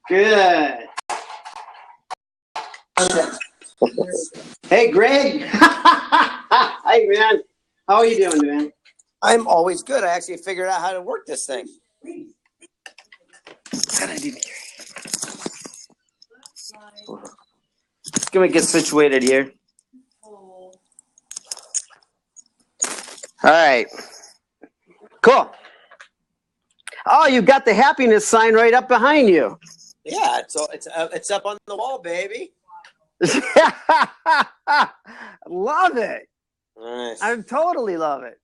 Good. Hey, Greg. Hi, man. How are you doing, man? I'm always good. I actually figured out how to work this thing. Gonna get situated here. All right. Cool. Oh, you got the happiness sign right up behind you. Yeah, it's up on the wall, baby. Love it. Nice. I totally love it.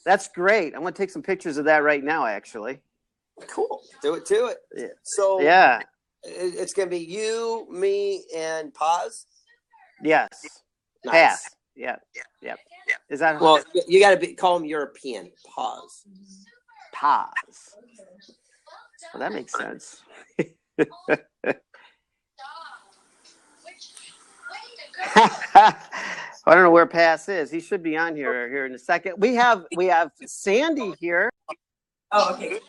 That's great. I'm gonna take some pictures of that right now, actually. Cool. Do it to it. Yeah. So yeah, it's gonna be you, me, and Paz. Yes. Nice. Pass. Yeah. Is that well? You got to call them European. Paz. Well, that makes sense. I don't know where Pass is. He should be on here in a second. We have Sandy here. Oh, okay.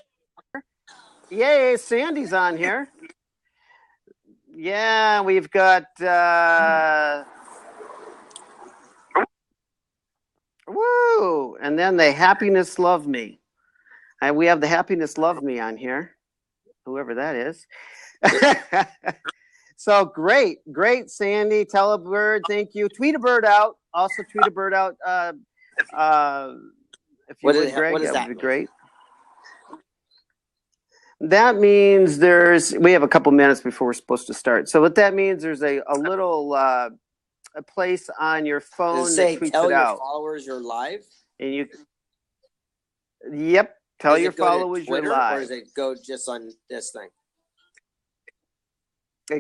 Yay, Sandy's on here. Yeah, we've got woo, and then the Happiness Love Me. And we have the Happiness Love Me on here. Whoever that is. So great, Sandy. Tell a bird, thank you. Tweet a bird out. Also tweet a bird out. If you would, Greg, that would be great. That means we have a couple minutes before we're supposed to start. So what that means, there's a little a place on your phone that tweets tell it your out. Followers you're live. And tell your followers you're live. Or does it go just on this thing?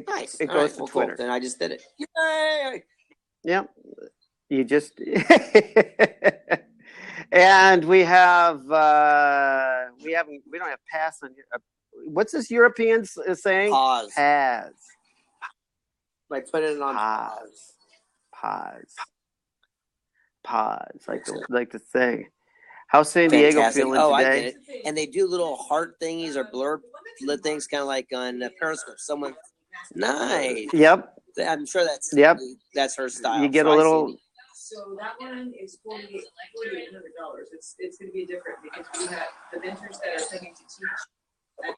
Nice. It goes to Twitter. Cool. Then I just did it. Yay! Yep. You just and we don't have Pass on here. What's this European saying? Pause. Paz. Like put it on pause. Like to say. How's San Diego feeling today? I get it. And they do little heart thingies or blur things, kind of like on Periscope. Someone. Nice. Yep. I'm sure that's her style. You get a little. So that one is $4,800. It's going to be different because we have the mentors that are coming to teach.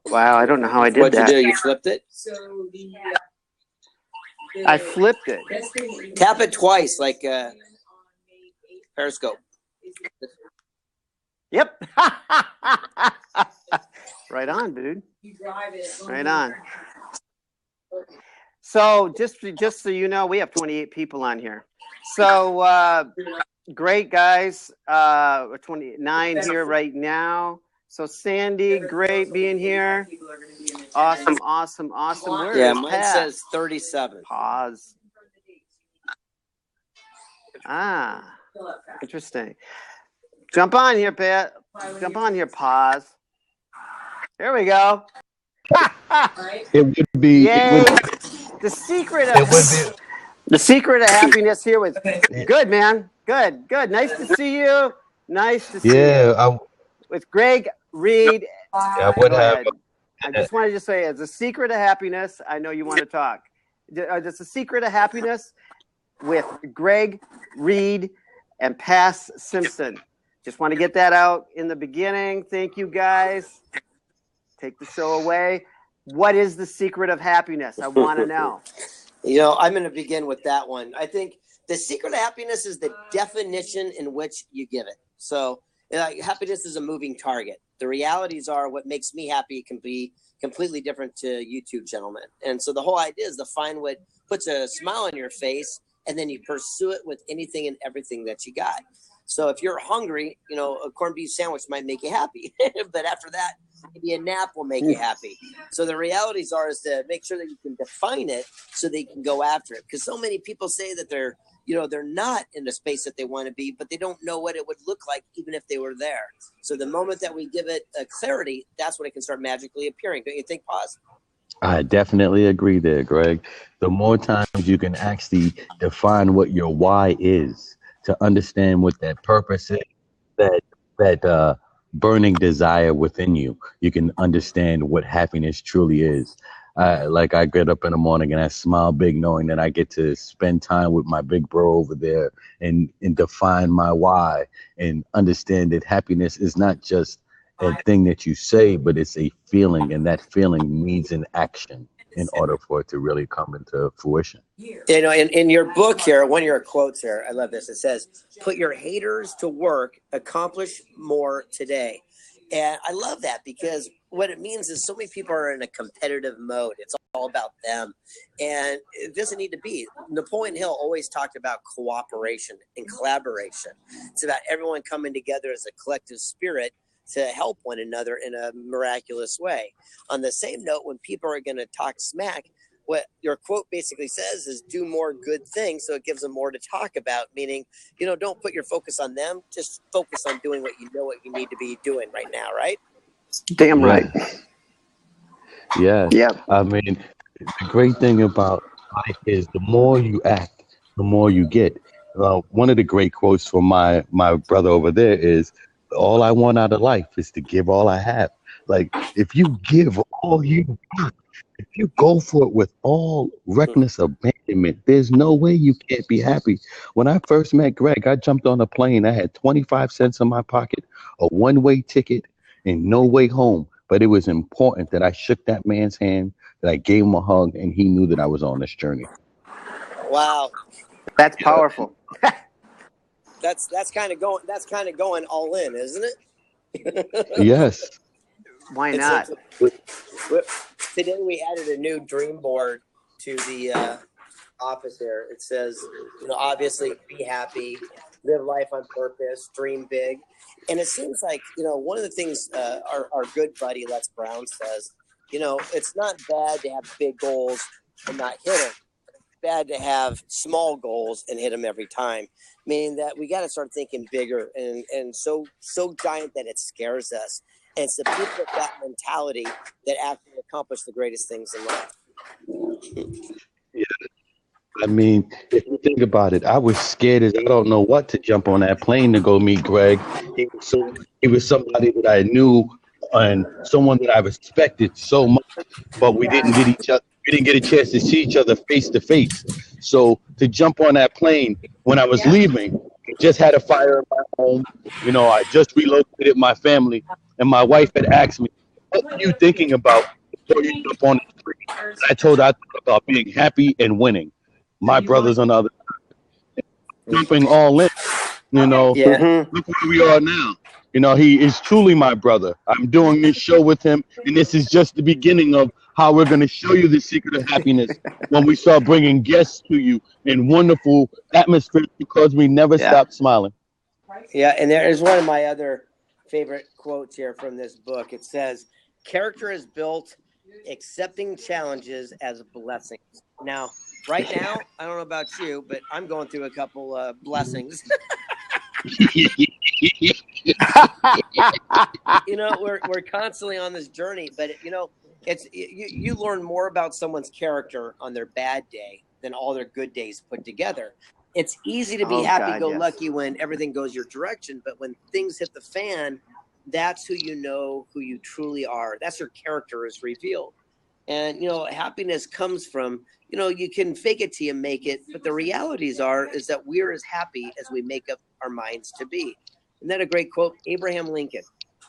Wow, I don't know how I did that. What'd you do? You flipped it? So I flipped it. Tap it twice, like Periscope. Yep. Right on, dude. Right on. So just so you know, we have 28 people on here. So great guys. 29 here right now. So Sandy, great being here. Awesome. Where mine says 37. Pause. Interesting. Jump on here, Pat. Jump on here, Pause. There we go. It would be. The secret of happiness here was good, man. Good. Nice to see you. Nice to see you. With Greg, Reid. Yeah, what happened? I just wanted to say, as a secret of happiness, I know you want to talk. It's a secret of happiness with Greg, Reid, and Pass Simpson. Just want to get that out in the beginning. Thank you, guys. Take the show away. What is the secret of happiness? I want to know. I'm going to begin with that one. I think the secret of happiness is the definition in which you give it. So happiness is a moving target. The realities are what makes me happy can be completely different to you two gentlemen. And so the whole idea is to find what puts a smile on your face, and then you pursue it with anything and everything that you got. So if you're hungry, a corned beef sandwich might make you happy. But after that, maybe a nap will make you happy. So the realities is to make sure that you can define it so they can go after it. Because so many people say that they're not in the space that they want to be, but they don't know what it would look like even if they were there. So the moment that we give it a clarity, that's when it can start magically appearing. Don't you think, Paz? I definitely agree there, Greg. The more times you can actually define what your why is, to understand what that purpose is, that burning desire within you. You can understand what happiness truly is. Like I get up in the morning and I smile big knowing that I get to spend time with my big bro over there and define my why and understand that happiness is not just a thing that you say, but it's a feeling, and that feeling needs an action in order for it to really come into fruition. You know, in your book here, one of your quotes here, I love this. It says, "Put your haters to work, accomplish more today." And I love that because what it means is so many people are in a competitive mode. It's all about them. And it doesn't need to be. Napoleon Hill always talked about cooperation and collaboration. It's about everyone coming together as a collective spirit to help one another in a miraculous way. On the same note, when people are going to talk smack, what your quote basically says is do more good things so it gives them more to talk about, meaning, you know, don't put your focus on them, just focus on doing what you need to be doing right now, right? Damn right. Yeah. Yeah. I mean, the great thing about life is the more you act, the more you get. One of the great quotes from my brother over there is, all I want out of life is to give all I have. Like, if you give all you got, if you go for it with all reckless abandonment, there's no way you can't be happy. When I first met Greg, I jumped on a plane. I had 25 cents in my pocket, a one-way ticket, and no way home. But it was important that I shook that man's hand, that I gave him a hug, and he knew that I was on this journey. Wow. That's powerful. That's kind of going all in, isn't it? Yes. Why not? Today we added a new dream board to the office here. It says, you know, obviously be happy, live life on purpose, dream big. And it seems like, you know, one of the things our good buddy Les Brown says, you know, it's not bad to have big goals and not hit them. It's bad to have small goals and hit them every time. Meaning that we got to start thinking bigger and so giant that it scares us. And it's the people with that mentality that actually accomplish the greatest things in life. Yeah. I mean, if you think about it, I was scared as I don't know what to jump on that plane to go meet Greg. He was somebody that I knew and someone that I respected so much, but we didn't get a chance to see each other face to face. So to jump on that plane when I was leaving, just had a fire in my home. You know, I just relocated my family, and my wife had asked me, "What are you thinking about before you jump on the plane?" And I told her I thought about being happy and winning. My brother's on the other side, jumping all in. You know, Yeah. Look where we are now. You know, he is truly my brother. I'm doing this show with him, and this is just the beginning of how we're going to show you the secret of happiness when we start bringing guests to you in wonderful atmosphere, because we never stop smiling. Yeah, and there is one of my other favorite quotes here from this book. It says, "Character is built accepting challenges as blessings." Now, right now, I don't know about you, but I'm going through a couple blessings. You know, we're constantly on this journey, but you know, it's you learn more about someone's character on their bad day than all their good days put together. It's easy to be happy-go-lucky when everything goes your direction, but when things hit the fan, that's who you know who you truly are. That's your character is revealed. And, you know, happiness comes from, you know, you can fake it till you make it, but the realities is that we're as happy as we make up our minds to be. Isn't that a great quote? Abraham Lincoln.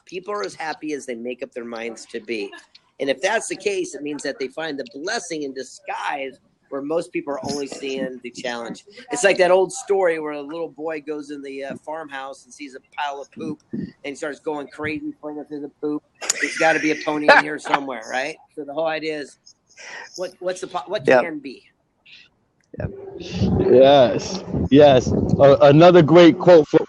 People are as happy as they make up their minds to be. And if that's the case, it means that they find the blessing in disguise where most people are only seeing the challenge. It's like that old story where a little boy goes in the farmhouse and sees a pile of poop and he starts going crazy, flinging through the poop. There's got to be a pony in here somewhere, right? So the whole idea is, what can be? Yes. Another great quote from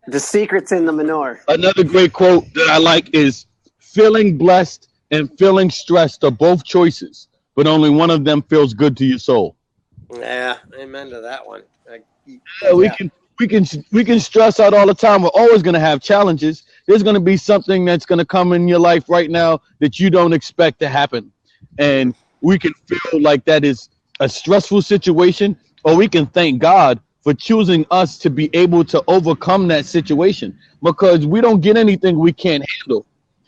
The secret's in the manure. Another great quote that I like is, "Feeling blessed and feeling stressed are both choices, but only one of them feels good to your soul." Yeah, amen to that one. We can stress out all the time. We're always going to have challenges. There's going to be something that's going to come in your life right now that you don't expect to happen, and we can feel like that is a stressful situation, or we can thank God for choosing us to be able to overcome that situation, because we don't get anything we can't handle.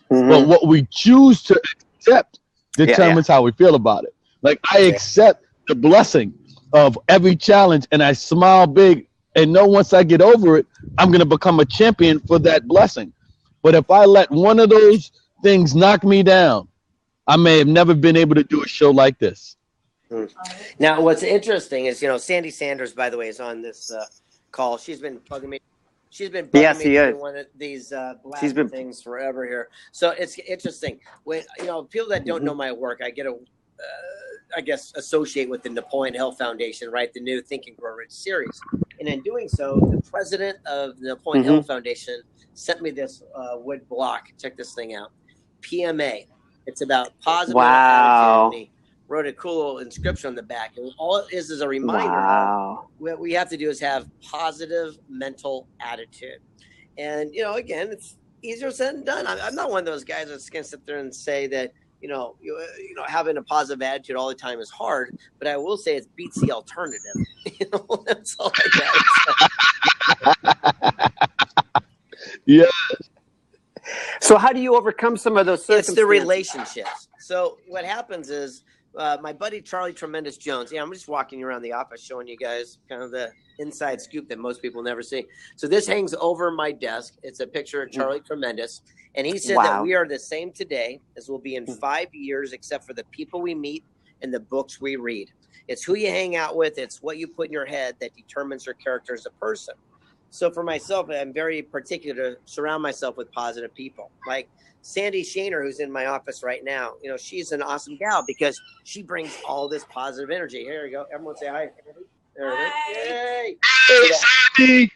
But what we choose to accept determines how we feel about it. Like, I accept the blessing of every challenge, and I smile big, and know once I get over it, I'm going to become a champion for that blessing. But if I let one of those things knock me down, I may have never been able to do a show like this. Now, what's interesting is, Sandy Sanders, by the way, is on this call. She's been bugging me. She's been bugging me to do one of these black things forever here. So it's interesting. When people that don't know my work, I get I guess associate with the Napoleon Hill Foundation, right? The new Think and Grow Rich series. And in doing so, the president of the Napoleon Hill Foundation sent me this wood block. Check this thing out. PMA. It's about positive attitude. And he wrote a cool little inscription on the back. And all it is a reminder of what we have to do is have positive mental attitude. And, again, it's easier said than done. I'm not one of those guys that's going to sit there and say that, having a positive attitude all the time is hard. But I will say it beats the alternative. That's all I got. Yeah. So how do you overcome some of those circumstances? It's the relationships. So what happens is my buddy Charlie Tremendous Jones. Yeah, I'm just walking around the office showing you guys kind of the inside scoop that most people never see. So this hangs over my desk. It's a picture of Charlie Tremendous. And he said that we are the same today as we'll be in 5 years, except for the people we meet and the books we read. It's who you hang out with. It's what you put in your head that determines your character as a person. So for myself, I'm very particular to surround myself with positive people. Like Sandy Shaner, who's in my office right now, she's an awesome gal because she brings all this positive energy. Here we go. Everyone say hi. There it is. Yay. Hey, Sandy.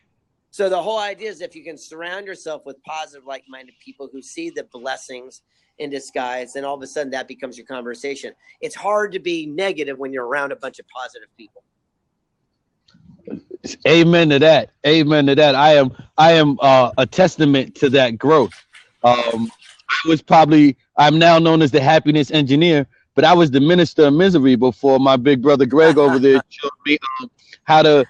So the whole idea is if you can surround yourself with positive, like-minded people who see the blessings in disguise, then all of a sudden that becomes your conversation. It's hard to be negative when you're around a bunch of positive people. Amen to that. Amen to that. I am a testament to that growth. I'm now known as the happiness engineer, but I was the minister of misery before my big brother Greg over there showed me how to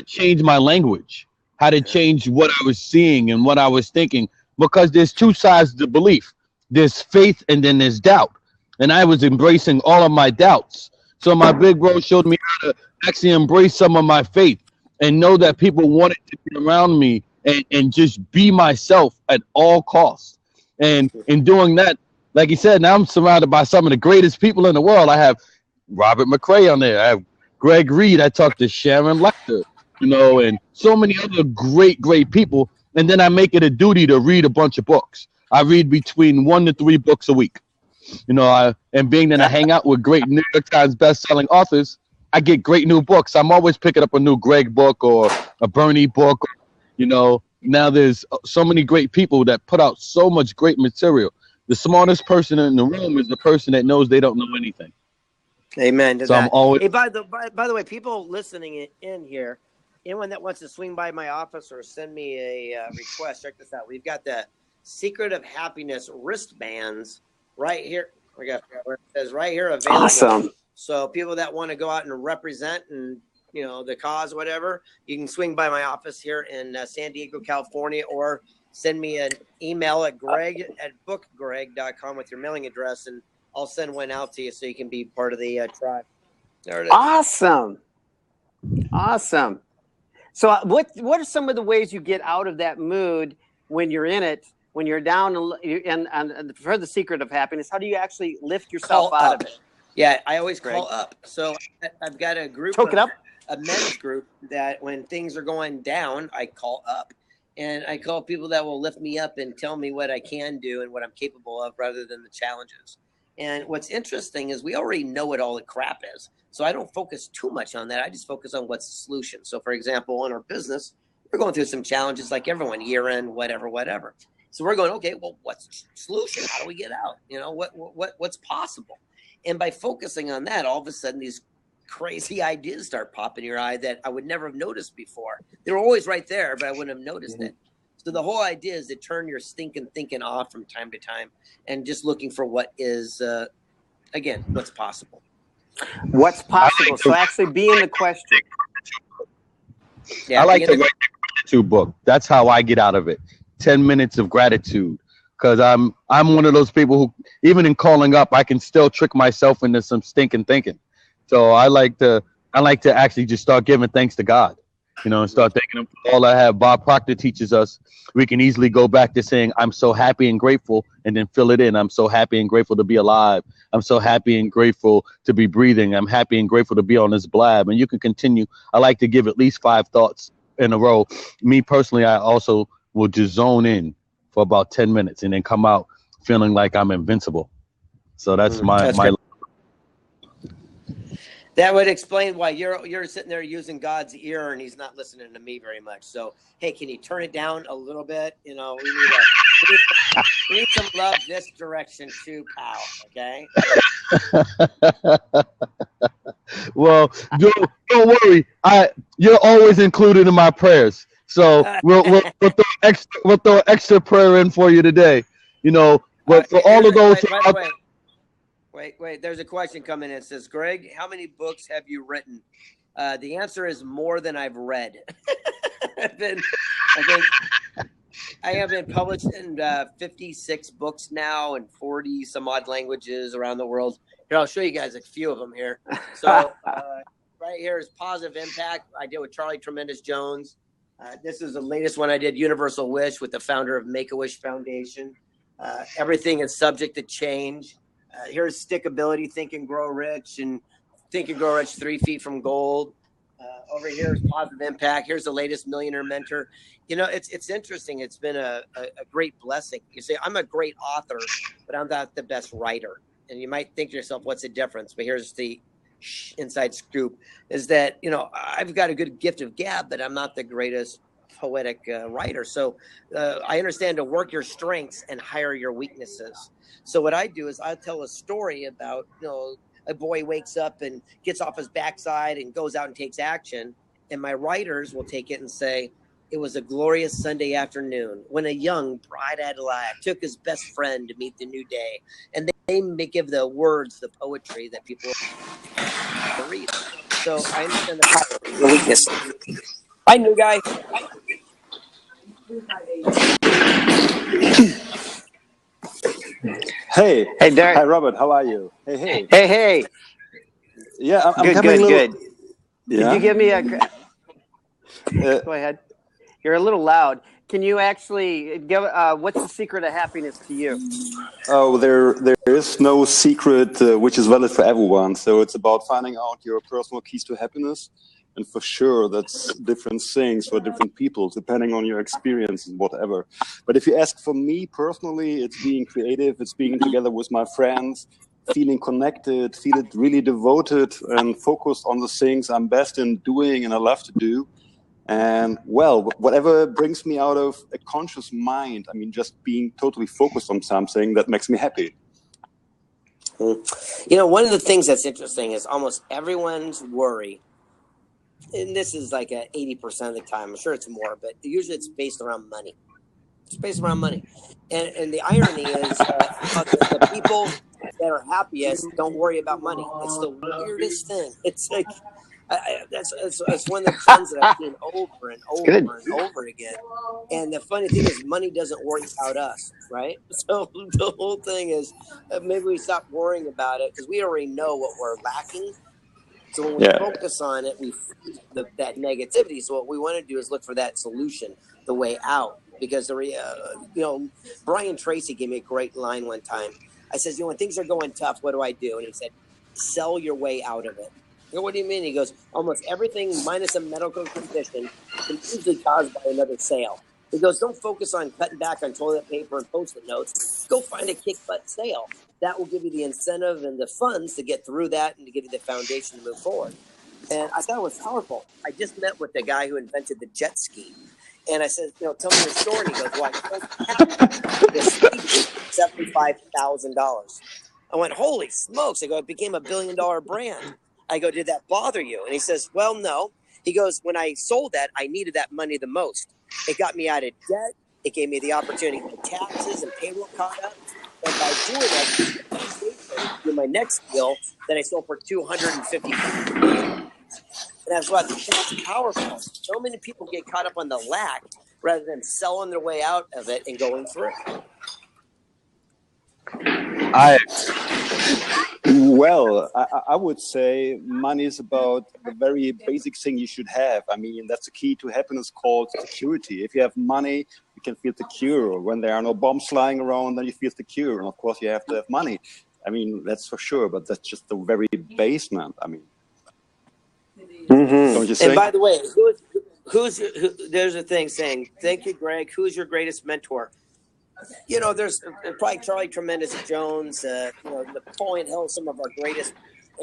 change my language, how to change what I was seeing and what I was thinking, because there's two sides to belief. There's faith and then there's doubt. And I was embracing all of my doubts. So my big bro showed me how to actually embrace some of my faith and know that people wanted to be around me and just be myself at all costs. And in doing that, like he said, now I'm surrounded by some of the greatest people in the world. I have Robert McRae on there. I have Greg Reid. I talked to Sharon Lecter, and so many other great people. And then I make it a duty to read a bunch of books. I read between 1 to 3 books a week. And being that I hang out with great New York Times best-selling authors, I get great new books. I'm always picking up a new Greg book or a Bernie book. Now there's so many great people that put out so much great material. The smartest person in the room is the person that knows they don't know anything. Amen to so that. I'm always. Hey, by the way, people listening in here, anyone that wants to swing by my office or send me a request, check this out. We've got the Secret of Happiness wristbands right here. We got where it says right here available. Awesome. So people that want to go out and represent and the cause, whatever, you can swing by my office here in San Diego, California, or send me an email at greg@bookgreg.com with your mailing address, and I'll send one out to you so you can be part of the tribe. There it is. Awesome. So what are some of the ways you get out of that mood when you're in it, when you're down, and for the secret of happiness, how do you actually lift yourself out of it? Yeah, I always call up. So I've got a group, a men's group that when things are going down, I call up. And I call people that will lift me up and tell me what I can do and what I'm capable of rather than the challenges. And what's interesting is we already know what all the crap is. So I don't focus too much on that. I just focus on what's the solution. So, for example, in our business, we're going through some challenges like everyone, year end, whatever. So we're going, okay, well, what's the solution? How do we get out? What's possible? And by focusing on that, all of a sudden these crazy ideas start popping in your eye that I would never have noticed before. They were always right there, but I wouldn't have noticed it. So the whole idea is to turn your stinking thinking off from time to time and just looking for what is, again, what's possible. What's possible. So actually being the question. Yeah, I like to write the gratitude book. That's how I get out of it. 10 minutes of gratitude. Because I'm one of those people who, even in calling up, I can still trick myself into some stinking thinking. So I like to actually just start giving thanks to God, and start thanking Him for all I have. Bob Proctor teaches us we can easily go back to saying I'm so happy and grateful, and then fill it in. I'm so happy and grateful to be alive. I'm so happy and grateful to be breathing. I'm happy and grateful to be on this blab. And you can continue. I like to give at least 5 thoughts in a row. Me personally, I also will just zone in for about 10 minutes and then come out feeling like I'm invincible. So that's my That would explain why you're sitting there using God's ear and He's not listening to me very much. So, hey, can you turn it down a little bit? We need some love this direction too, pal. Okay. Well, don't worry. You're always included in my prayers. So we'll throw extra prayer in for you today. But for all of those. Wait. There's a question coming in. It says, Greg, how many books have you written? The answer is more than I've read. I have been published in 56 books now in 40 some odd languages around the world. Here, I'll show you guys a few of them here. So right here is Positive Impact. I did with Charlie Tremendous Jones. This is the latest one I did, Universal Wish, with the founder of Make-A-Wish Foundation. Everything is subject to change. Here's Stickability, Think and Grow Rich, and Think and Grow Rich 3 Feet from Gold. Over here is Positive Impact. Here's the latest Millionaire Mentor. It's interesting. It's been a great blessing. You say, I'm a great author, but I'm not the best writer. And you might think to yourself, what's the difference? But here's the inside scoop, is that, I've got a good gift of gab, but I'm not the greatest poetic writer. So I understand to work your strengths and hire your weaknesses. So what I do is I tell a story about, a boy wakes up and gets off his backside and goes out and takes action. And my writers will take it and say, it was a glorious Sunday afternoon when a young, bright-eyed lad took his best friend to meet the new day. And they give the words, the poetry that people read. So I understand the power of your weakness. Hi, new guy. Hey, Derek. Hi, Robert. How are you? Hey. Hey. Yeah, I'm Good. Yeah. Could you give me a? Go ahead. You're a little loud. Can you actually give? What's the secret of happiness to you? Oh, there is no secret which is valid for everyone. So it's about finding out your personal keys to happiness, and for sure that's different things for different people depending on your experience and whatever. But if you ask for me personally, it's being creative. It's being together with my friends, feeling connected, feeling really devoted and focused on the things I'm best in doing and I love to do. And whatever brings me out of a conscious mind, just being totally focused on something that makes me happy. One of the things that's interesting is almost everyone's worry, and this is like 80% of the time, I'm sure it's more, but usually it's based around money. It's based around money. And the irony is the people that are happiest don't worry about money. It's the weirdest thing. It's like, that's one of the trends that I've seen over and over and over again. And the funny thing is, money doesn't worry about us, right? So the whole thing is maybe we stop worrying about it because we already know what we're lacking. So when we focus on it, we that negativity. So what we want to do is look for that solution, the way out. Because Brian Tracy gave me a great line one time. I says, when things are going tough, what do I do? And he said, sell your way out of it. What do you mean? He goes, almost everything minus a medical condition can usually caused by another sale. He goes, don't focus on cutting back on toilet paper and Post-it notes. Go find a kick-butt sale. That will give you the incentive and the funds to get through that and to give you the foundation to move forward. And I thought it was powerful. I just met with the guy who invented the jet ski. And I said, tell me your story. And he goes, this $75,000. I went, holy smokes. I go, it became $1 billion brand. I go, did that bother you? And he says, well, no. He goes, when I sold that, I needed that money the most. It got me out of debt. It gave me the opportunity to get taxes and payroll caught up. And by doing that, in my next deal that I sold for $250,000. And that's powerful. So many people get caught up on the lack rather than selling their way out of it and going through. Well, I would say money is about the very basic thing you should have. I mean, that's the key to happiness, called security. If you have money, you can feel secure. When there are no bombs flying around, then you feel secure. And of course, you have to have money. I mean, that's for sure, but that's just the very basement. I mean, don't you think? And by the way, there's a thing saying, thank you, Greg. Who's your greatest mentor? You know, there's probably Charlie Tremendous Jones, Napoleon Hill, some of our greatest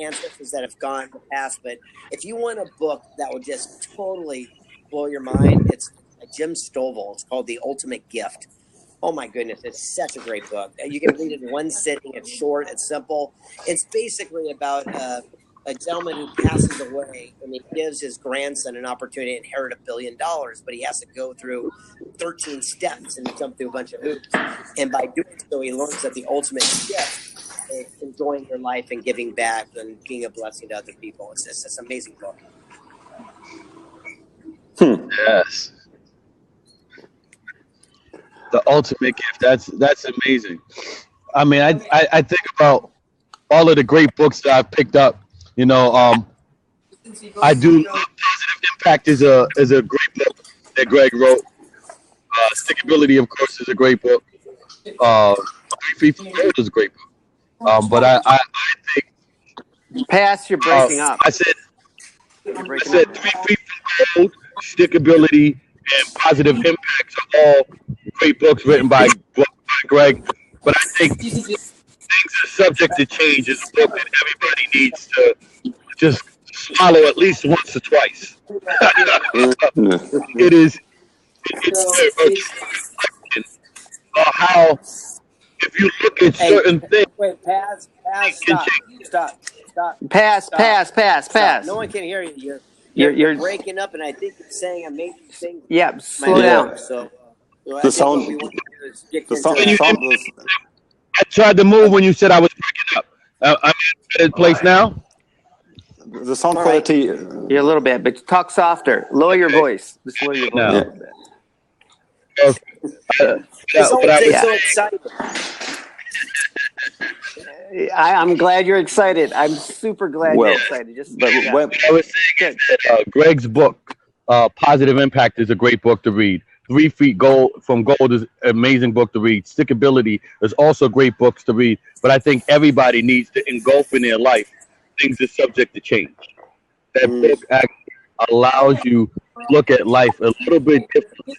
ancestors that have gone in the past. But if you want a book that will just totally blow your mind, it's Jim Stovall. It's called The Ultimate Gift. Oh my goodness, it's such a great book. You can read it in one sitting. It's short, it's simple. It's basically about a gentleman who passes away and he gives his grandson an opportunity to inherit $1 billion, but he has to go through 13 steps and jump through a bunch of hoops. And by doing so, he learns that the ultimate gift is enjoying your life and giving back and being a blessing to other people. It's an amazing book. Yes. The ultimate gift. That's amazing. I mean, I think about all of the great books that I've picked up. You know, I do. Positive Impact is a great book that Greg wrote. Stickability, of course, is a great book. Free from Gold is a great book. But I think. Pass, you're breaking up. I said 3 Feet from Gold, Stickability, and Positive Impact are all great books written by Greg. But I think Things Are Subject to Change is a book that everybody needs to just swallow at least once or twice. It is. It's how if you look at certain things. Wait, pass, stop. Pass. No one can hear you. You're breaking up, and I think you're saying amazing things. Yeah, slow down. So, The sound. I tried to move when you said I was breaking up. I'm in a place now. The sound quality. You're a little bit, but talk softer. Lower your voice. Just lower your voice a little bit. So excited. I'm glad you're excited. I'm super glad you're excited. I was saying that Greg's book, Positive Impact, is a great book to read. 3 Feet from Gold is an amazing book to read. Stickability is also great books to read. But I think everybody needs to engulf in their life Things Are Subject to Change. That book actually allows you to look at life a little bit differently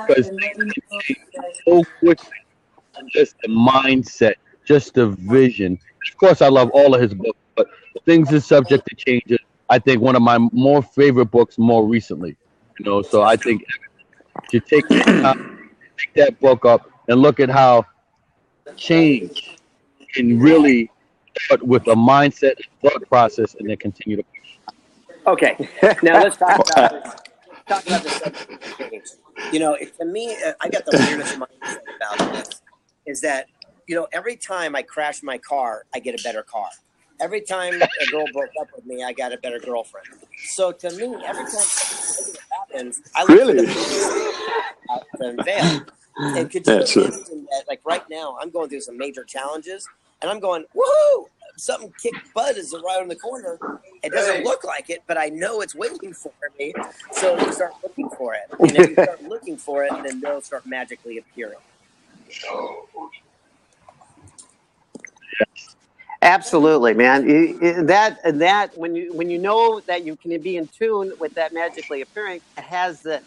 because things can change so quickly. Just the mindset, just the vision. Of course, I love all of his books, but Things Are Subject to Change is, I think, one of my more favorite books more recently. You know, so I think you take that book up and look at how change can really start with a mindset, thought process, and then continue to push. Okay, now let's talk about the subject of change. You know, to me, I got the weirdest mindset about this. Is that, you know, every time I crash my car, I get a better car. Every time a girl broke up with me, I got a better girlfriend. So to me, every time something happens, I look for the unveil. And could you imagine that, like right now, I'm going through some major challenges, and I'm going, woohoo! Something kicked butt is right on the corner. It doesn't look like it, but I know it's waiting for me. So you start looking for it. And if you start looking for it, then they'll start magically appearing. Absolutely, man. That when you know that you can be in tune with that magically appearing, it has the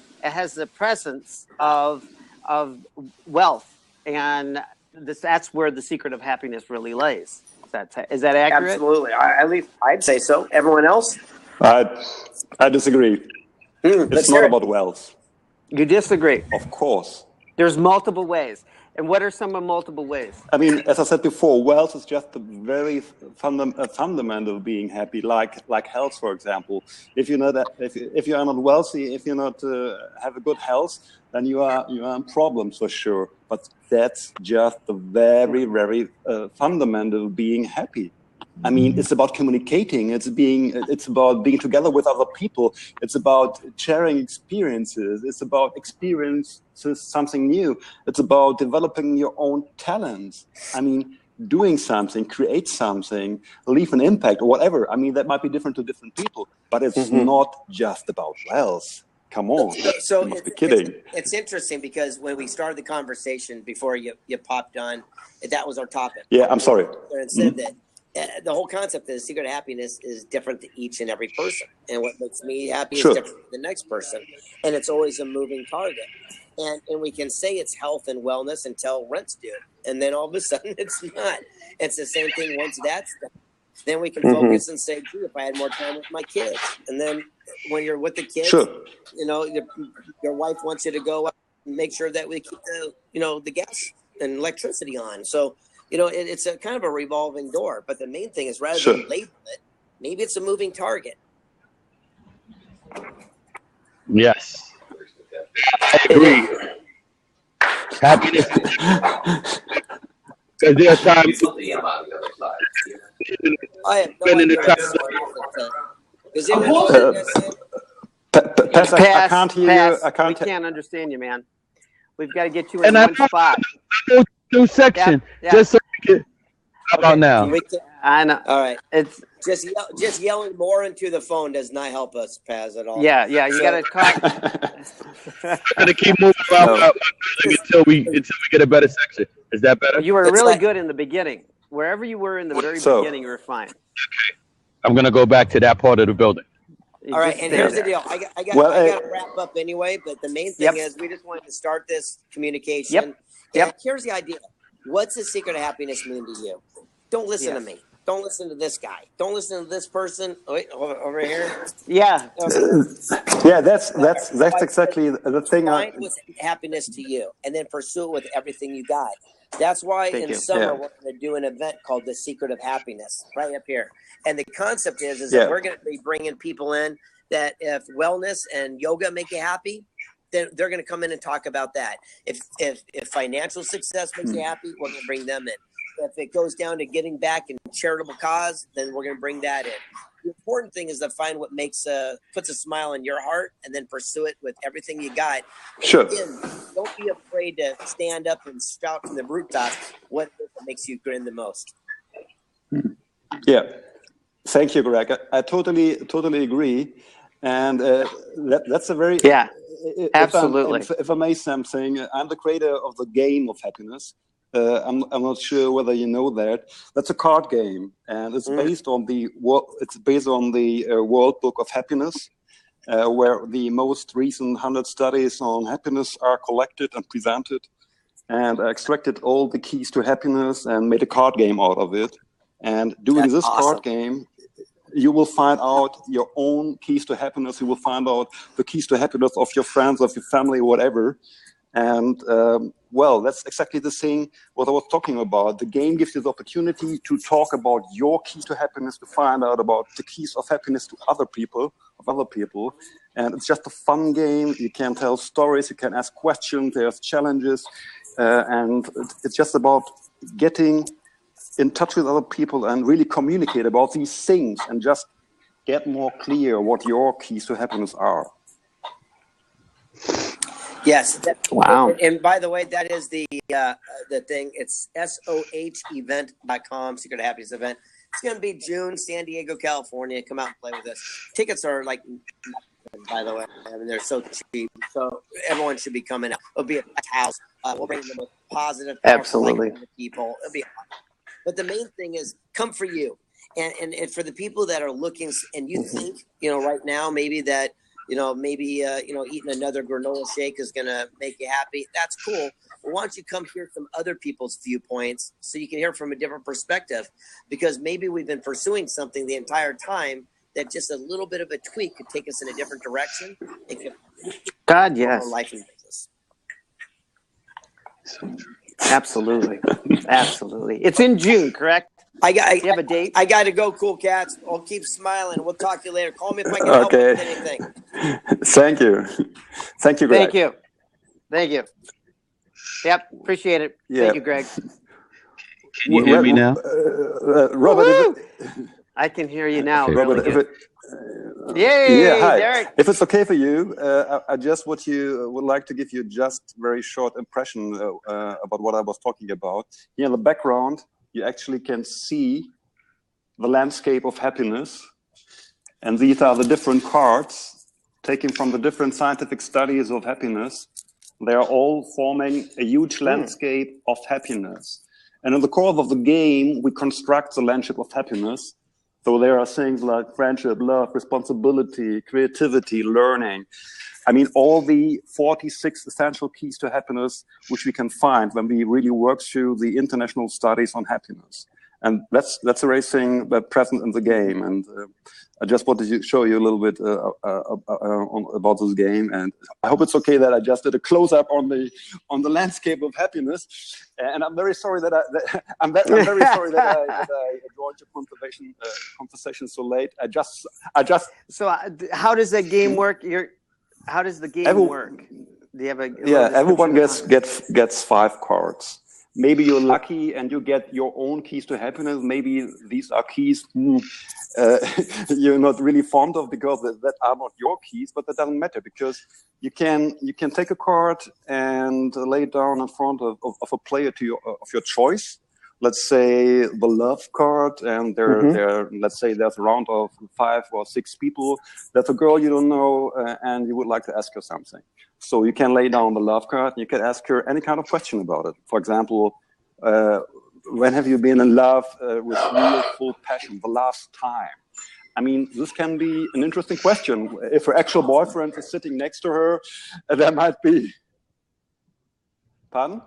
presence of wealth, and that's where the secret of happiness really lays. Is that accurate? Absolutely. At least I'd say so. Everyone else? I disagree. It's not about wealth. You disagree? Of course. There's multiple ways. And what are some of multiple ways? I mean, as I said before, wealth is just a very fundamental being happy, like health, for example. If you're not if you are not wealthy, if you're not have a good health, then you are in problems for sure. But that's just the very fundamental being happy. I mean, it's about communicating. It's about being together with other people. It's about sharing experiences. It's about experiences something new. It's about developing your own talents. I mean, doing something, create something, leave an impact or whatever. I mean, that might be different to different people, but it's not just about wealth. Come on, So you must be kidding. it's interesting because when we started the conversation before you popped on, that was our topic. Yeah, I'm sorry. And said that the whole concept of the secret of happiness is different to each and every person, and what makes me happy is different to the next person, and it's always a moving target. And we can say it's health and wellness until rent's due, and then all of a sudden it's not. It's the same thing once that's done. Then we can focus and say, gee, if I had more time with my kids. And then when you're with the kids, you know, your wife wants you to go up and make sure that we keep the, you know, the gas and electricity on. So, you know, it's a kind of a revolving door. But the main thing is rather than label it, maybe it's a moving target. Yes. I agree. Happiness. Because there's times I have no idea. I can't hear you. We can't understand you, man. We've got to get you in one spot. New section. Just so we can. How about now? I know. All right. It's just yelling more into the phone does not help us, Paz, at all. Yeah. You got to talk. I'm gonna keep moving around until we get a better section. Is that better? You were really good in the beginning. Wherever you were in the very beginning, you were fine. Okay. I'm gonna go back to that part of the building. All right, and here's the deal. I got to wrap up anyway, but the main thing is we just wanted to start this communication. Here's the idea. What's the secret of happiness mean to you? Don't listen to me. Don't listen to this guy. Don't listen to this person. Wait, over here. Yeah. Yeah, that's exactly the thing. Find what's happiness to you, and then pursue it with everything you got. That's why in summer we're going to do an event called The Secret of Happiness right up here. And the concept is that we're going to be bringing people in that if wellness and yoga make you happy, then they're going to come in and talk about that. If financial success makes you happy, we're going to bring them in. If it goes down to getting back in charitable cause, then we're going to bring that in. The important thing is to find what puts a smile on your heart and then pursue it with everything you got. Sure. Again, don't be afraid to stand up and shout from the rooftops what makes you grin the most. Yeah. Thank you, Greg. I totally agree. And that's a very... Yeah, absolutely. If I may something, I'm the creator of the game of happiness. I'm not sure whether you know that. That's a card game, and it's based on the World Book of Happiness, where the most recent 100 studies on happiness are collected and presented, and I extracted all the keys to happiness and made a card game out of it. And doing this card game, you will find out your own keys to happiness. You will find out the keys to happiness of your friends, of your family, whatever. And well, that's exactly the thing what I was talking about. The game gives you the opportunity to talk about your keys to happiness, to find out about the keys of happiness to other people. And it's just a fun game. You can tell stories, you can ask questions, there's challenges, and it's just about getting in touch with other people and really communicate about these things and just get more clear what your keys to happiness are. Yes. Wow. And by the way, that is the thing. It's sohevent.com, Secret of Happiness event. It's going to be June, San Diego, California. Come out and play with us. Tickets are like, by the way, I mean, they're so cheap. So everyone should be coming out. It'll be a house. We'll bring the most positive, absolutely people. It'll be awesome. But the main thing is come for you. And for the people that are looking, and you think, right now, maybe that, eating another granola shake is going to make you happy. That's cool. But why don't you come hear some other people's viewpoints so you can hear from a different perspective? Because maybe we've been pursuing something the entire time that just a little bit of a tweak could take us in a different direction. It could God, yes. Life and business. Absolutely. Absolutely. It's in June, correct? You have a date? I got to go, cool cats. I'll keep smiling. We'll talk to you later. Call me if I can help you with anything. Thank you. Thank you, Greg. Thank you. Yep, appreciate it. Yeah. Thank you, Greg. Can you hear me now? Robert, I can hear you now. Okay. Really Robert, good. Yay, yeah, hi. Derek. If it's okay for you, I just would like to give you just very short impression about what I was talking about. Here in the background, you actually can see the landscape of happiness, and these are the different cards taken from the different scientific studies of happiness. They are all forming a huge landscape of happiness. And in the course of the game, we construct the landscape of happiness. So there are things like friendship, love, responsibility, creativity, learning. I mean, all the 46 essential keys to happiness, which we can find when we really work through the international studies on happiness. And that's everything present in the game. And I just wanted to show you a little bit about this game. And I hope it's okay that I just did a close up on the landscape of happiness. And I'm very sorry that I joined your conversation so late. I just. So how does that game work? How does the game work? Do you have everyone gets 5 cards. Maybe you're lucky and you get your own keys to happiness. Maybe these are keys you're not really fond of because that are not your keys, but that doesn't matter because you can take a card and lay it down in front of a player of your choice. Let's say the love card, and let's say there's a round of 5 or 6 people. There's a girl you don't know, and you would like to ask her something. So you can lay down the love card. You can ask her any kind of question about it. For example, when have you been in love with real full passion the last time? I mean, this can be an interesting question. If her actual boyfriend is sitting next to her, there might be. Pardon?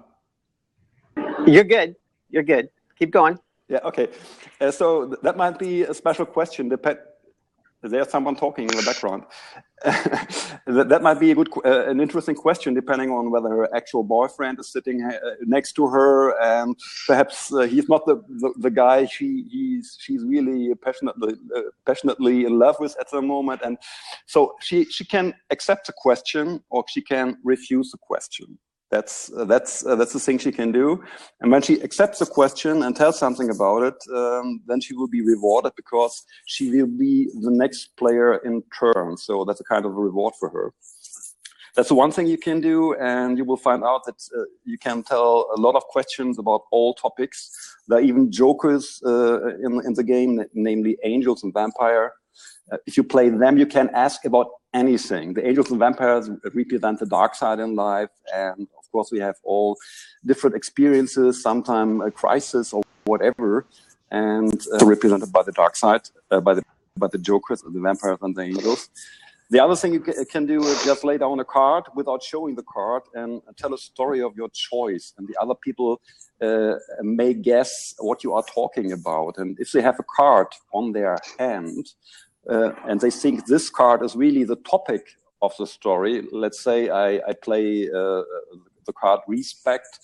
You're good. You're good. Keep going. Yeah, okay. So that might be a special question. There's someone talking in the background. that might be an interesting question, depending on whether her actual boyfriend is sitting next to her, and perhaps he's not the guy she's really passionately in love with at the moment. And so she can accept the question, or she can refuse the question. That's the thing she can do. And when she accepts the question and tells something about it, then she will be rewarded because she will be the next player in turn. So that's a kind of a reward for her. That's the one thing you can do, and you will find out that you can tell a lot of questions about all topics. There are even jokers in the game, namely angels and vampire. If you play them, you can ask about anything. The angels and vampires represent the dark side in life, and of course we have all different experiences, sometimes a crisis or whatever, and represented by the dark side, by the jokers, the vampires and the angels. The other thing you can do is just lay down a card without showing the card and tell a story of your choice, and the other people may guess what you are talking about. And if they have a card on their hand, and they think this card is really the topic of the story. Let's say I play the card respect,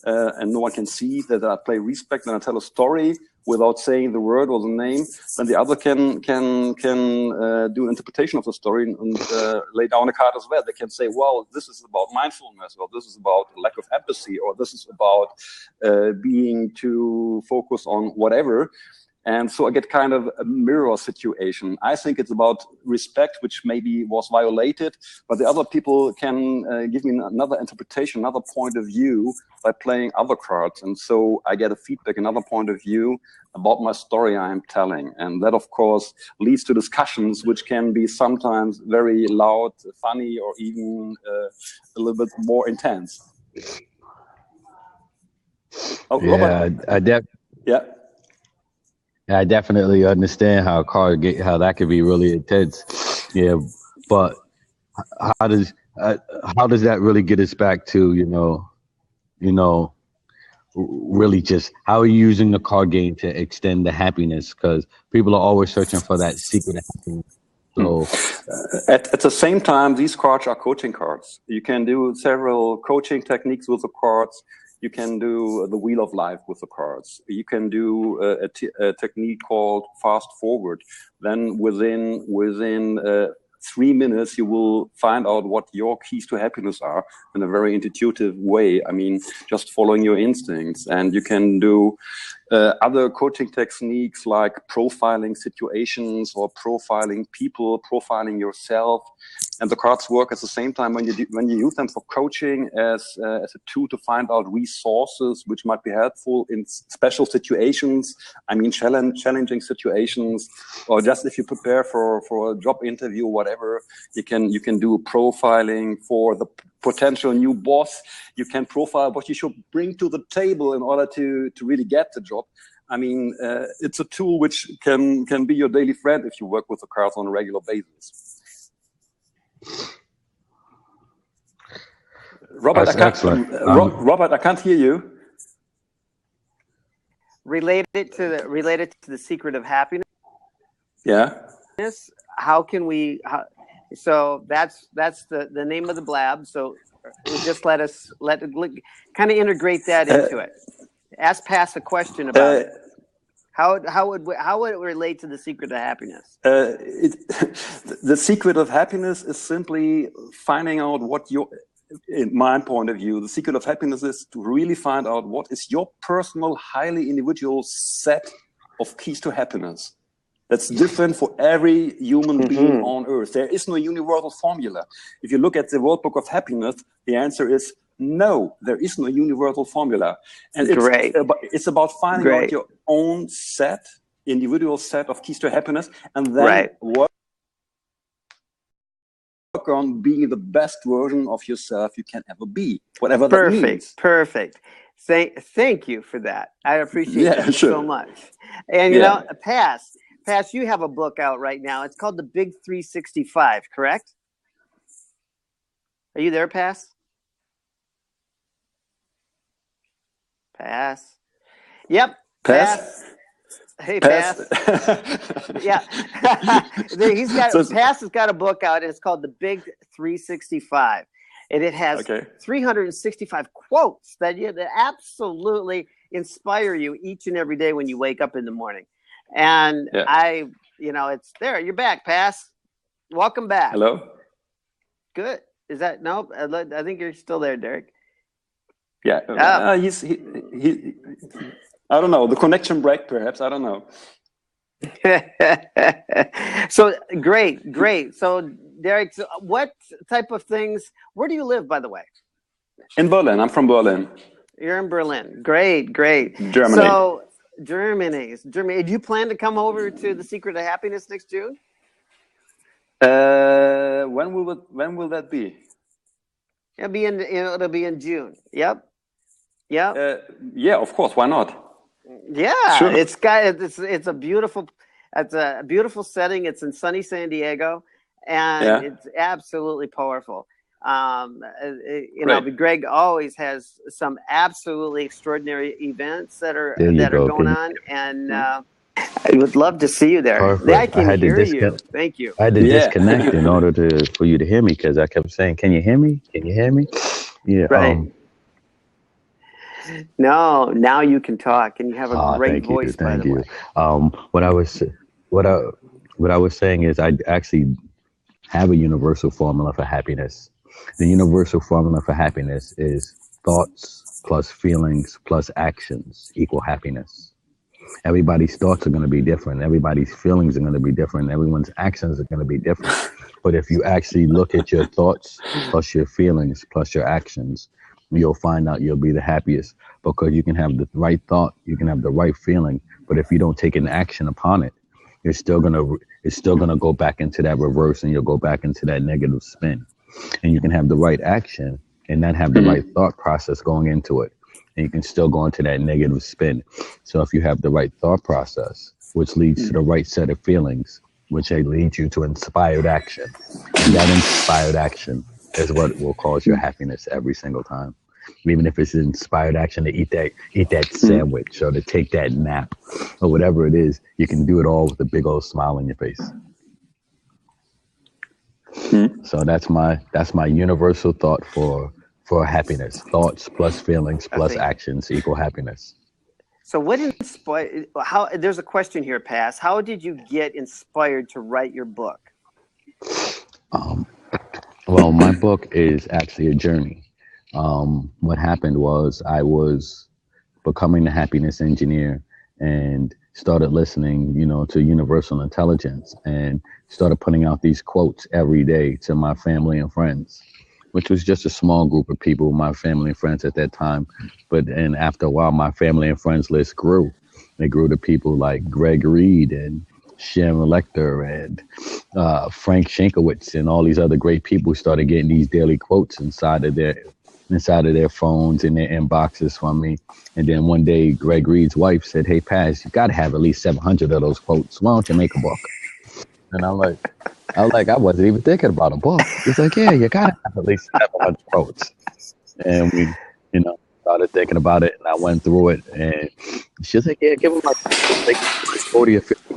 and no one can see that I play respect, and I tell a story without saying the word or the name. Then the other can do an interpretation of the story and lay down a card as well. They can say, well, this is about mindfulness, or this is about lack of empathy, or this is about being too focused on whatever. And so I get kind of a mirror situation. I think it's about respect, which maybe was violated, but the other people can give me another interpretation, another point of view by playing other cards. And so I get a feedback, another point of view about my story I am telling. And that, of course, leads to discussions, which can be sometimes very loud, funny, or even a little bit more intense. Oh, yeah, Yeah. I definitely understand how that could be really intense. Yeah, but how does that really get us back to really just how are you using the card game to extend the happiness? Because people are always searching for that secret happiness. So at the same time, these cards are coaching cards. You can do several coaching techniques with the cards. You can do the wheel of life with the cards. You can do a technique called fast forward. Then within 3 minutes, you will find out what your keys to happiness are in a very intuitive way. I mean, just following your instincts. And you can do other coaching techniques like profiling situations or profiling people, profiling yourself. And the cards work at the same time when you use them for coaching as a tool to find out resources which might be helpful in special situations. I mean, challenging situations, or just if you prepare for a job interview, whatever. You can do profiling for the potential new boss. You can profile what you should bring to the table in order to really get the job. I mean, it's a tool which can be your daily friend if you work with the cards on a regular basis. Robert, Robert, I can't hear you. Related to the secret of happiness. Yeah. How can we? So that's the name of the blab. So just kind of integrate that into it. Ask Pass a question about it. How would it relate to the secret of happiness? The secret of happiness is simply finding out what in my point of view, the secret of happiness is to really find out what is your personal, highly individual set of keys to happiness. That's different for every human being on earth. There is no universal formula. If you look at the World Book of Happiness, the answer is no, there is no universal formula. And it's about finding out your own individual set of keys to happiness, and then work on being the best version of yourself you can ever be, whatever that means. Perfect. Thank you for that. I appreciate that so much. And you know, Pass, you have a book out right now. It's called The Big 365, correct? Are you there, Pass? Pass. Yep. Pass. Hey, Pass. Yeah. Pass has got a book out, and it's called The Big 365. And it has 365 quotes that absolutely inspire you each and every day when you wake up in the morning. And it's there. You're back, Pass. Welcome back. Hello. Good. Is that no? I think you're still there, Derek. Yeah. I don't know. The connection break, perhaps. I don't know. So great. So Derek, what type of things? Where do you live, by the way? In Berlin. I'm from Berlin. You're in Berlin. Great. Germany. So Germany. Do you plan to come over to the Secret of Happiness next June? When will that be? It'll be in June. Yep. Yeah, of course. Why not? Yeah, sure. It's a beautiful setting. It's in sunny San Diego, and it's absolutely powerful. Greg always has some absolutely extraordinary events that are going on, and I would love to see you there. Perfect. I can hear you. Thank you. I had to disconnect in order for you to hear me, because I kept saying, "Can you hear me? Can you hear me?" Yeah. Right. No, now you can talk, and you have a great voice. Thank you. What I was saying is, I actually have a universal formula for happiness. The universal formula for happiness is thoughts plus feelings plus actions equal happiness. Everybody's thoughts are going to be different. Everybody's feelings are going to be different. Everyone's actions are going to be different. But if you actually look at your thoughts plus your feelings plus your actions, you'll find out you'll be the happiest, because you can have the right thought, you can have the right feeling, but if you don't take an action upon it, it's still gonna go back into that reverse, and you'll go back into that negative spin. And you can have the right action and not have the right thought process going into it, and you can still go into that negative spin. So if you have the right thought process, which leads to the right set of feelings, which leads you to inspired action, and that inspired action is what will cause your happiness every single time. Even if it's inspired action to eat that sandwich, or to take that nap, or whatever it is, you can do it all with a big old smile on your face. So that's my universal thought for happiness. Thoughts plus feelings plus actions equal happiness. So what inspired? There's a question here, Pass. How did you get inspired to write your book? Um, well, my book is actually a journey. What happened was I was becoming the happiness engineer and started listening, to universal intelligence and started putting out these quotes every day to my family and friends, which was just a small group of people, my family and friends at that time. And after a while, my family and friends list grew. It grew to people like Greg Reid and Sharon Lecter and Frank Shankowitz and all these other great people who started getting these daily quotes inside of their phones and their inboxes from me. And then one day, Greg Reed's wife said, "Hey, Paz, you got to have at least 700 of those quotes. Why don't you make a book?" And I wasn't even thinking about a book. He's like, "Yeah, you got to have at least 700 quotes." And we, started thinking about it, and I went through it, and she's like, "Yeah, give him like 40 or 50."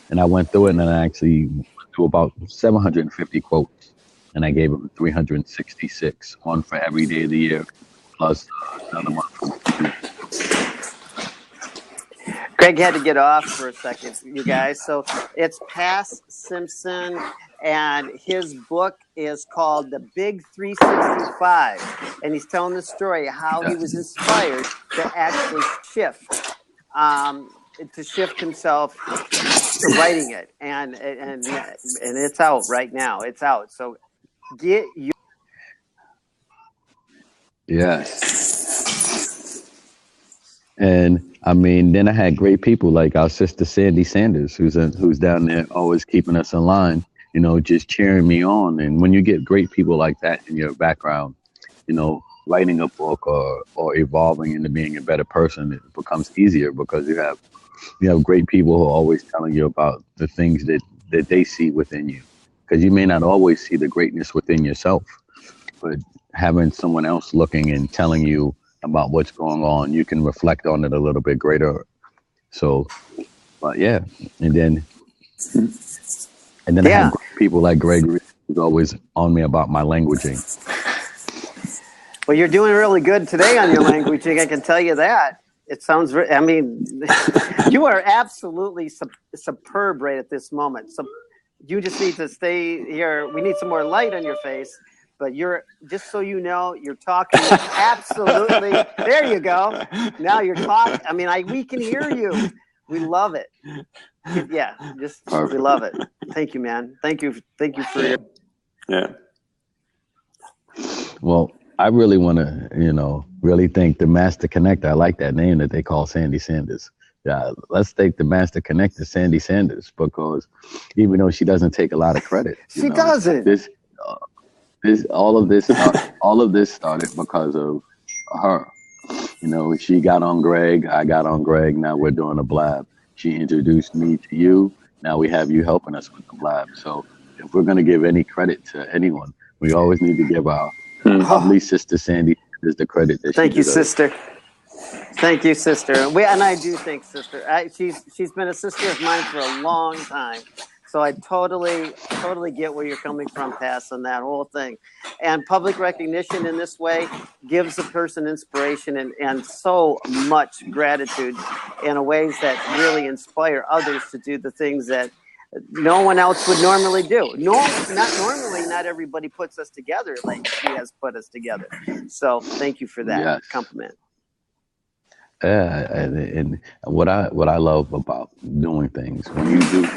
And I went through it, and I actually went through about 750 quotes, and I gave him 366, one for every day of the year, plus another one for Greg had to get off for a second, you guys. So it's Paz Simpson, and his book is called The Big 365. And he's telling the story how he was inspired to actually shift himself to writing it. And it's out right now. It's out. So get you. Yes. And I mean, then I had great people like our sister Sandy Sanders, who's down there always keeping us in line, just cheering me on. And when you get great people like that in your background, writing a book or evolving into being a better person, it becomes easier because you have great people who are always telling you about the things that they see within you. Because you may not always see the greatness within yourself, but having someone else looking and telling you about what's going on, you can reflect on it a little bit greater. So, but yeah, and then I have people like Greg who's always on me about my languaging. Well, you're doing really good today on your languaging. I can tell you that. It sounds. You are absolutely superb right at this moment. So you just need to stay here. We need some more light on your face. But you're, just so you know, you're talking absolutely. There you go. Now you're talking. We can hear you. We love it. Yeah, we love it. Thank you, man. Thank you for your. Yeah. Well, I really want to, really thank the Master Connector. I like that name that they call Sandy Sanders. Yeah, let's thank the Master Connector, Sandy Sanders, because even though she doesn't take a lot of credit, she doesn't. All of this started because of her. She got on Greg, I got on Greg, now we're doing a blab. She introduced me to you, now we have you helping us with the blab. So if we're going to give any credit to anyone, we always need to give our lovely sister Sandy the credit that Thank she you, deserves. sister. Thank you, sister. And I do think sister. She's been a sister of mine for a long time. So I totally get where you're coming from, Paz, on that whole thing. And public recognition in this way gives a person inspiration and so much gratitude in ways that really inspire others to do the things that no one else would normally do. Not everybody puts us together like she has put us together. So thank you for that compliment. And what I love about doing things, when you do,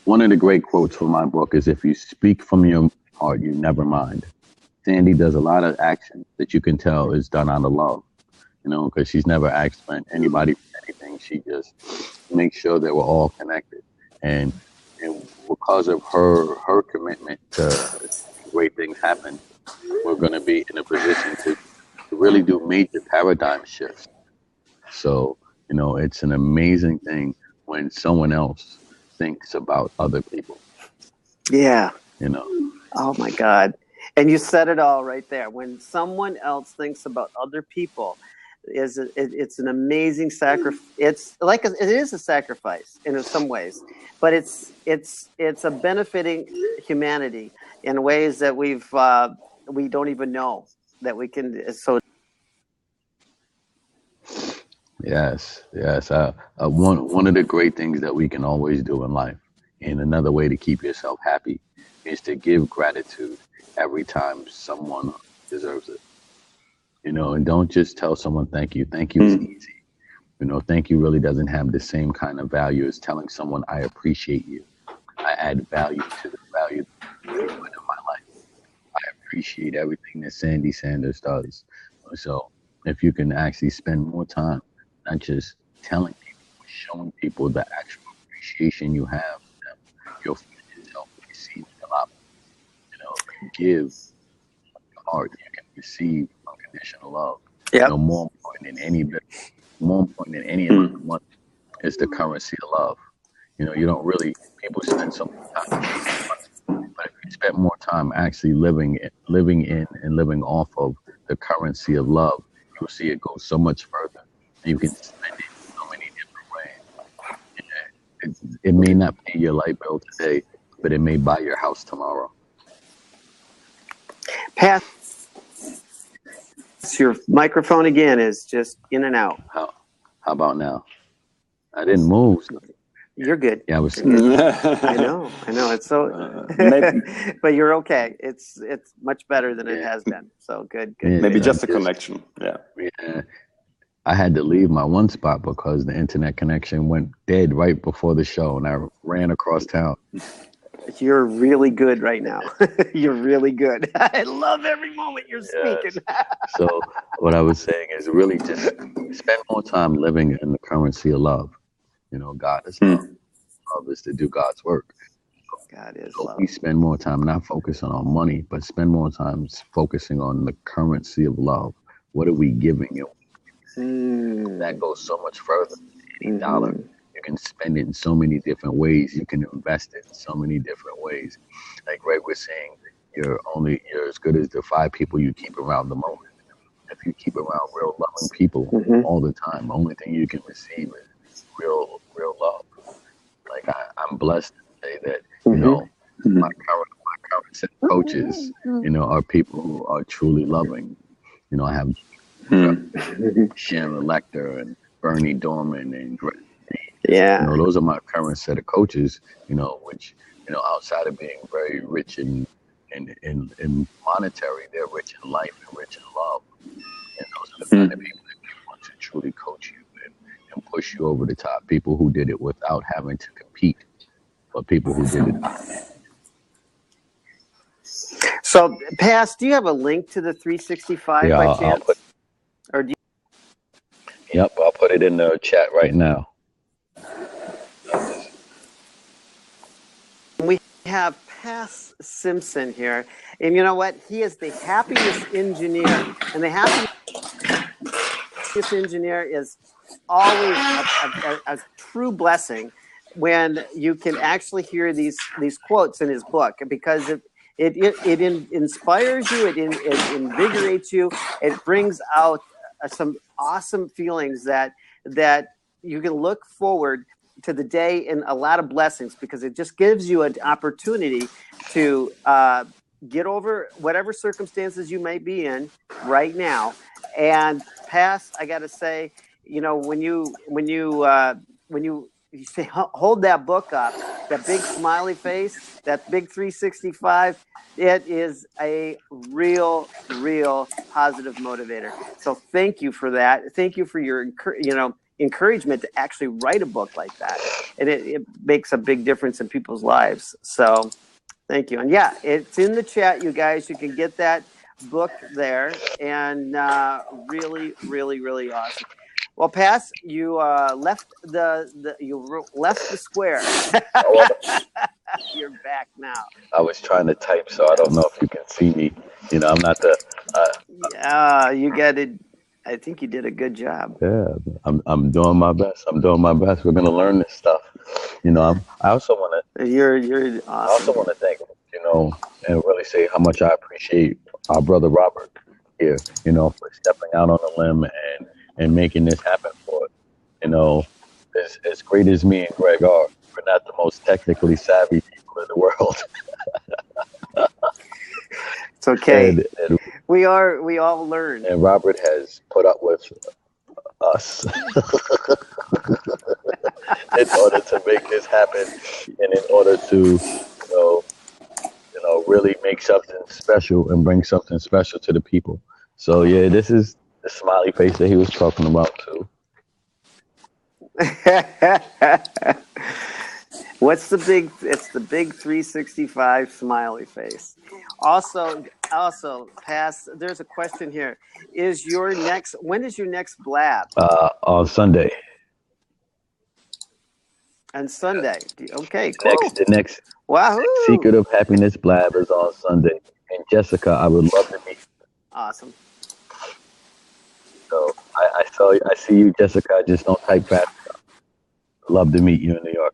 one of the great quotes from my book is, "If you speak from your heart, you never mind." Sandy does a lot of action that you can tell is done out of love, because she's never asked anybody for anything. She just makes sure that we're all connected. And because of her commitment to great things happen, we're going to be in a position to really do major paradigm shifts. So, it's an amazing thing when someone else thinks about other people. Yeah. Oh my God. And you said it all right there. When someone else thinks about other people, it's an amazing sacrifice. It's like it is a sacrifice in some ways, but it's a benefiting humanity in ways that we don't even know that we can. So. Yes. One of the great things that we can always do in life, and another way to keep yourself happy, is to give gratitude every time someone deserves it. And don't just tell someone thank you. Thank you is easy. Thank you really doesn't have the same kind of value as telling someone I appreciate you. I add value to the value that you put in my life. I appreciate everything that Sandy Sanders does. So if you can actually spend more time, not just telling people, but showing people the actual appreciation you have for them, your friends help receive a lot. You give heart, you can receive unconditional love. Yep. More important than any amount of money is the currency of love. You don't really, people spend so much time chasing money, but if you spend more time actually living in and living off of the currency of love, you'll see it go so much further. You can spend it in so many different ways. It may not pay your light bill today, but it may buy your house tomorrow. Pat, your microphone again is just in and out. How about now? I didn't move. You're good. Yeah, I was. I know. It's so. But you're okay. It's much better than it has been. So good. Yeah, maybe just a connection. Yeah. I had to leave my one spot because the internet connection went dead right before the show, and I ran across town. You're really good right now. You're really good. I love every moment you're speaking. So what I was saying is really just spend more time living in the currency of love. God is love. Love is to do God's work. God is so love. We spend more time not focusing on money, but spend more time focusing on the currency of love. What are we giving you? That goes so much further. Any dollar, you can spend it in so many different ways. You can invest it in so many different ways. Like Greg was saying, you're as good as the 5 people you keep around the moment. If you keep around real loving people all the time, the only thing you can receive is real love. Like I'm blessed to say that my current set of coaches are people who are truly loving. I have Sharon Lecter and Bernie Dorman and Greg. Those are my current set of coaches. Which outside of being very rich in monetary, they're rich in life and rich in love. And those are the kind of people that want to truly coach you and push you over the top. People who did it without having to compete, but people who did it. So, Pass, do you have a link to the 365 by chance? Yep, I'll put it in the chat right now. We have Pass Simpson here, and you know what? He is the happiness engineer, and the happiness engineer is always a true blessing when you can actually hear these quotes in his book, because it inspires you, it invigorates you, it brings out some awesome feelings that you can look forward to the day and a lot of blessings, because it just gives you an opportunity to get over whatever circumstances you may be in right now. And Pass, I got to say, when you say hold that book up, that big smiley face, that big 365, it is a real positive motivator. So thank you for that. Thank you for your encouragement to actually write a book like that, and it makes a big difference in people's lives. So thank you. And yeah, it's in the chat, you guys. You can get that book there, and really awesome. Well, Pass, you left the square. You're back now. I was trying to type, so I don't know if you can see me. I'm not the. You got it. I think you did a good job. Yeah, I'm doing my best. We're gonna learn this stuff. I also want to. You're awesome. I also want to thank and really say how much I appreciate our brother Robert here. For stepping out on a limb and making this happen for us. As great as me and Greg are, we're not the most technically savvy people in the world. It's okay. And we all learn. And Robert has put up with us in order to make this happen, and in order to really make something special and bring something special to the people. So yeah, this is the smiley face that he was talking about too. What's the big? It's the big 365 smiley face. Also, pass. There's a question here. When is your next blab? On Sunday. On Sunday. Okay, cool. The next Wahoo! Secret of Happiness blab is on Sunday. And Jessica, I would love to meet you. Awesome. So I see you, Jessica. Just don't type fast enough. Love to meet you in New York.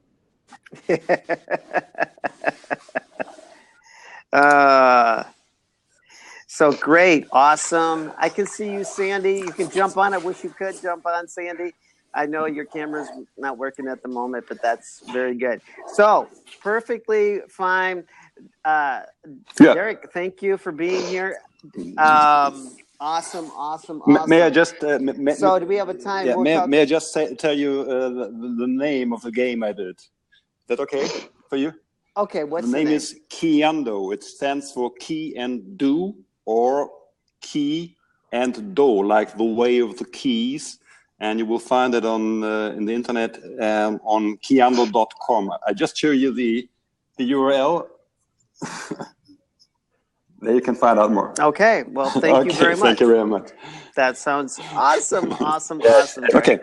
So great, awesome. I can see you, Sandy. You can jump on. I wish you could jump on, Sandy. I know your camera's not working at the moment, but that's very good. So perfectly fine. Derek, thank you for being here. Awesome. May I just? So do we have a time? Yeah, may I just tell you the name of the game I did? Is that okay for you? Okay, what's the name? The name is Keyando. It stands for key and do, or key and do, like the way of the keys. And you will find it on in the internet on keyando.com. I just show you the URL. There you can find out more. Okay, well, thank you very much. Thank you very much. That sounds awesome. Okay.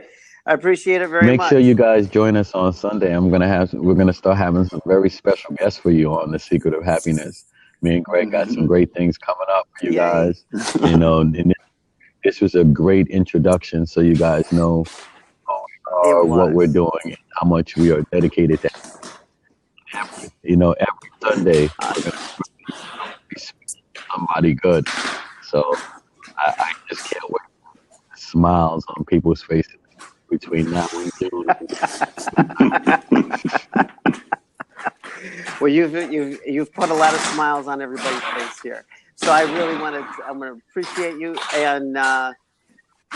I appreciate it very much. Make sure you guys join us on Sunday. We're gonna start having some very special guests for you on The Secret of Happiness. Me and Greg got some great things coming up for you guys. You know, and this was a great introduction, so you guys know what we're doing and how much we are dedicated to. You know, every Sunday we're gonna be somebody good. So I just can't wait. Smiles on people's faces between now and June. Well, you've put a lot of smiles on everybody's face here. So I really I'm going to appreciate you. And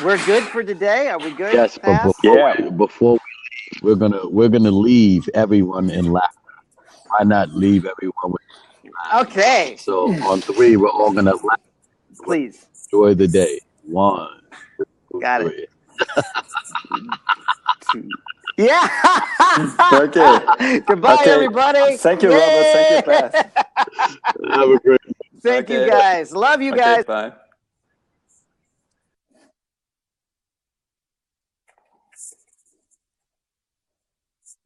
we're good for today. Are we good? Yes, but before we leave, we're gonna leave everyone in laughter. Why not leave everyone with laughter? Okay. So on 3, we're all gonna laugh. Please enjoy the day. 1, 2, got 3. it. Yeah. Okay. Goodbye, everybody. Thank you, Robert. Thank you, Pat. Have a great day. Thank you, guys. Love you guys. Bye.